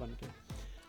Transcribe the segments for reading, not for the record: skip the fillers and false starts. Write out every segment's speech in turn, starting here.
1K۔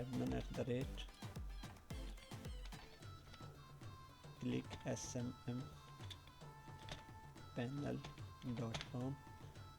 admin@clickSMMPanel.com,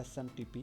SMTP,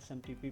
SMTP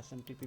SMTP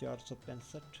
465،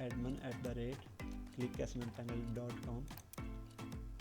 admin@clickasminpanel.com،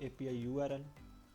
API URL۔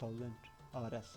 1000 RS،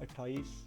28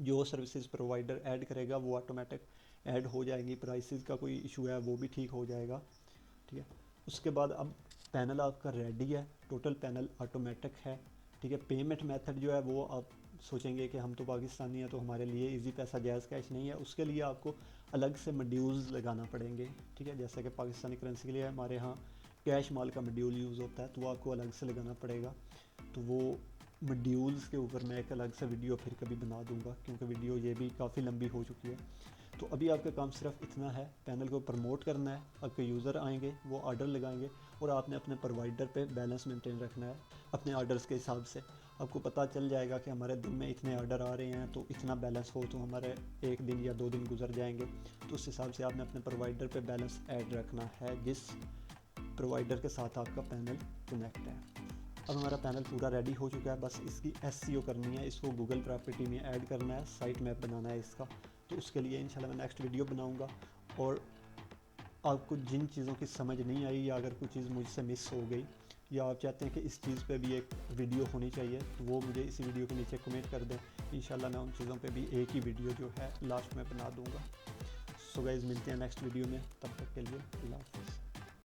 जो services provider add करेगा वो automatic add हो जाएंगी, प्राइसेस का कोई इशू है वो भी ठीक हो जाएगा, ठीक है। उसके बाद अब पैनल आपका रेडी है, टोटल पैनल ऑटोमेटिक है, ठीक है। पेमेंट मेथड जो है वो आप सोचेंगे कि हम तो पाकिस्तानी हैं तो हमारे लिए इजी पैसा जायज़ कैश नहीं है, उसके लिए आपको अलग से मॉड्यूल्स लगाना पड़ेंगे, ठीक है। जैसे कि पाकिस्तानी करेंसी के लिए हमारे यहाँ कैश माल का मॉड्यूल यूज़ होता है, तो वो आपको अलग से लगाना पड़ेगा। तो वो मॉड्यूल्स के ऊपर मैं एक अलग से वीडियो फिर कभी बना दूंगा, क्योंकि वीडियो ये भी काफ़ी लंबी हो चुकी है। तो अभी आपका काम सिर्फ इतना है, पैनल को प्रमोट करना है, आपके यूज़र आएंगे वो ऑर्डर लगाएंगे और आपने अपने प्रोवाइडर पे बैलेंस मेंटेन रखना है अपने ऑर्डर्स के हिसाब से। आपको पता चल जाएगा कि हमारे दिन में इतने ऑर्डर आ रहे हैं तो इतना बैलेंस हो, तो हमारे 1 दिन या 2 दिन गुजर जाएंगे, तो उस हिसाब से आपने अपने प्रोवाइडर पे बैलेंस ऐड रखना है जिस प्रोवाइडर के साथ आपका पैनल कनेक्ट है। अब हमारा पैनल पूरा रेडी हो चुका है, बस इसकी SEO करनी है, इसको गूगल प्रॉपर्टी में ऐड करना है, साइट मैप बनाना है इसका। तो उसके लिए इंशाल्लाह मैं नेक्स्ट वीडियो बनाऊंगा। और आपको जिन चीज़ों की समझ नहीं आई या अगर कोई चीज़ मुझसे मिस हो गई या आप चाहते हैं कि इस चीज़ पे भी एक वीडियो होनी चाहिए, तो वो मुझे इसी वीडियो के नीचे कमेंट कर दें, इंशाल्लाह मैं उन चीज़ों पे भी एक ही वीडियो जो है लास्ट में बना दूंगा। सो गाइस मिलते हैं नेक्स्ट वीडियो में, तब तक के लिए अल्लाह हाफ़िज़।